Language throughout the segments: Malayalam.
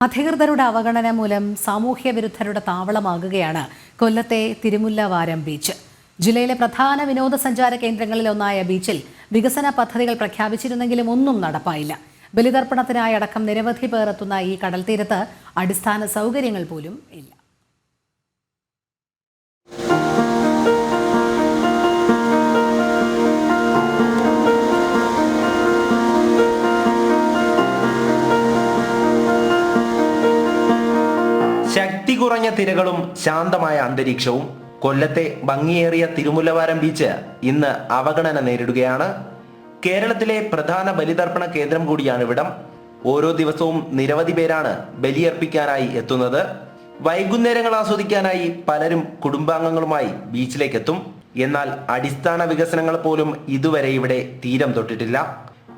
അധികൃതരുടെ അവഗണന മൂലം സാമൂഹ്യ വിരുദ്ധരുടെ താവളമാകുകയാണ് കൊല്ലത്തെ തിരുമുല്ലവാരം ബീച്ച്. ജില്ലയിലെ പ്രധാന വിനോദസഞ്ചാര കേന്ദ്രങ്ങളിലൊന്നായ ബീച്ചിൽ വികസന പദ്ധതികൾ പ്രഖ്യാപിച്ചിരുന്നെങ്കിലും ഒന്നും നടപ്പായില്ല. ബലിതർപ്പണത്തിനായി അടക്കം നിരവധി പേർ എത്തുന്ന ഈ കടൽത്തീരത്ത് അടിസ്ഥാന സൗകര്യങ്ങൾ പോലും ഇല്ല. ശക്തി കുറഞ്ഞ തിരകളും ശാന്തമായ അന്തരീക്ഷവും കൊല്ലത്തെ ഭംഗിയേറിയ തിരുമുല്ലവാരം ബീച്ച് ഇന്ന് അവഗണന നേരിടുകയാണ്. കേരളത്തിലെ പ്രധാന ബലിതർപ്പണ കേന്ദ്രം കൂടിയാണ് ഇവിടം. ഓരോ ദിവസവും നിരവധി പേരാണ് ബലിയർപ്പിക്കാനായി എത്തുന്നത്. വൈകുന്നേരങ്ങൾ ആസ്വദിക്കാനായി പലരും കുടുംബാംഗങ്ങളുമായി ബീച്ചിലേക്ക് എത്തും. എന്നാൽ അടിസ്ഥാന വികസനങ്ങൾ പോലും ഇതുവരെ ഇവിടെ തീരം തൊട്ടിട്ടില്ല.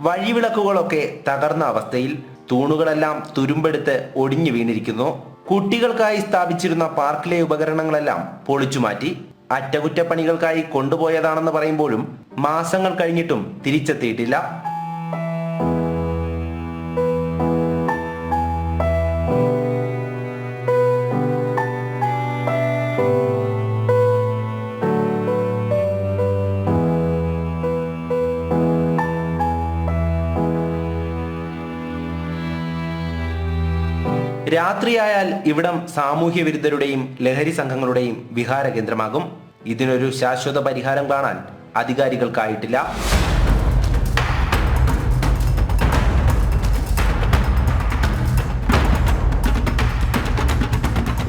വഴിവിളക്കുകളൊക്കെ തകർന്ന അവസ്ഥയിൽ, തൂണുകളെല്ലാം തുരുമ്പെടുത്ത് ഒടിഞ്ഞു വീണിരിക്കുന്നു. കുട്ടികൾക്കായി സ്ഥാപിച്ചിരുന്ന പാർക്കിലെ ഉപകരണങ്ങളെല്ലാം പൊളിച്ചുമാറ്റി. അറ്റകുറ്റപ്പണികൾക്കായി കൊണ്ടുപോയതാണെന്ന് പറയുമ്പോഴും മാസങ്ങൾ കഴിഞ്ഞിട്ടും തിരിച്ചെത്തിയിട്ടില്ല. രാത്രിയായാൽ ഇവിടം സാമൂഹ്യ വിരുദ്ധരുടെയും ലഹരി സംഘങ്ങളുടെയും വിഹാര കേന്ദ്രമാകും. ഇതിനൊരു ശാശ്വത പരിഹാരം കാണാൻ അധികാരികൾക്കായിട്ടില്ല.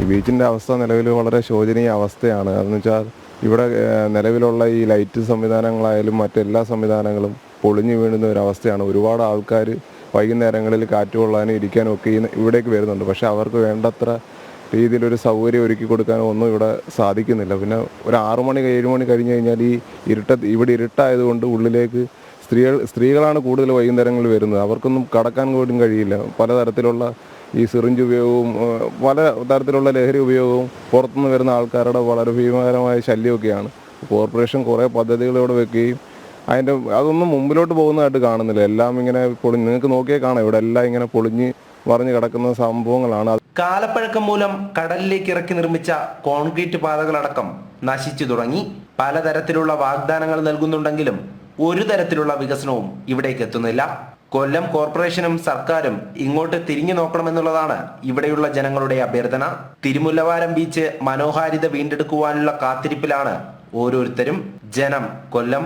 ഈ ബീച്ചിൻ്റെ അവസ്ഥ നിലവിൽ വളരെ ശോചനീയ അവസ്ഥയാണ്. അതെന്ന് വെച്ചാൽ ഇവിടെ നിലവിലുള്ള ഈ ലൈറ്റ് സംവിധാനങ്ങളായാലും മറ്റെല്ലാ സംവിധാനങ്ങളും പൊളിഞ്ഞു വീഴുന്ന ഒരവസ്ഥയാണ്. ഒരുപാട് ആൾക്കാർ വൈകുന്നേരങ്ങളിൽ കാറ്റ് കൊള്ളാനും ഇരിക്കാനും ഒക്കെ ഇവിടേക്ക് വരുന്നുണ്ട്. പക്ഷേ അവർക്ക് വേണ്ടത്ര രീതിയിലൊരു സൗകര്യം ഒരുക്കി കൊടുക്കാനോ ഒന്നും ഇവിടെ സാധിക്കുന്നില്ല. പിന്നെ ഒരു 6 മണി 7 മണി കഴിഞ്ഞ് കഴിഞ്ഞാൽ ഈ ഇവിടെ ഇരുട്ടായതുകൊണ്ട് ഉള്ളിലേക്ക് സ്ത്രീകളാണ് കൂടുതൽ വൈകുന്നേരങ്ങളിൽ വരുന്നത്. അവർക്കൊന്നും കടക്കാൻ പോലും കഴിയില്ല. പലതരത്തിലുള്ള ഈ സിറിഞ്ച് ഉപയോഗവും പല തരത്തിലുള്ള ലഹരി ഉപയോഗവും പുറത്തുനിന്ന് വരുന്ന ആൾക്കാരുടെ വളരെ ഭീമകരമായ ശല്യമൊക്കെയാണ്. കോർപ്പറേഷൻ കുറേ പദ്ധതികൾ ഇവിടെ വെക്കുകയും അതൊന്നും മുമ്പിലോട്ട് പോകുന്നതായിട്ട് കാണുന്നില്ല. എല്ലാം ഇങ്ങനെ നിങ്ങൾക്ക് നോക്കിയാൽ കാണാം, ഇവിടെ എല്ലാം ഇങ്ങനെ പൊളിഞ്ഞ് മറിഞ്ഞ് കിടക്കുന്ന സംഭവങ്ങളാണ്. കാലപ്പഴക്കം മൂലം കടലിലേക്ക് ഇറക്കി നിർമ്മിച്ച കോൺക്രീറ്റ് പാതകളടക്കം നശിച്ചു തുടങ്ങി. പലതരത്തിലുള്ള വാഗ്ദാനങ്ങൾ നൽകുന്നുണ്ടെങ്കിലും ഒരു തരത്തിലുള്ള വികസനവും ഇവിടേക്ക് എത്തുന്നില്ല. കൊല്ലം കോർപ്പറേഷനും സർക്കാരും ഇങ്ങോട്ട് തിരിഞ്ഞു നോക്കണമെന്നുള്ളതാണ് ഇവിടെയുള്ള ജനങ്ങളുടെ അഭ്യർത്ഥന. തിരുമുല്ലവാരം ബീച്ച് മനോഹാരിത വീണ്ടെടുക്കുവാനുള്ള കാത്തിരിപ്പിലാണ് ഓരോരുത്തരും. ജനം, കൊല്ലം.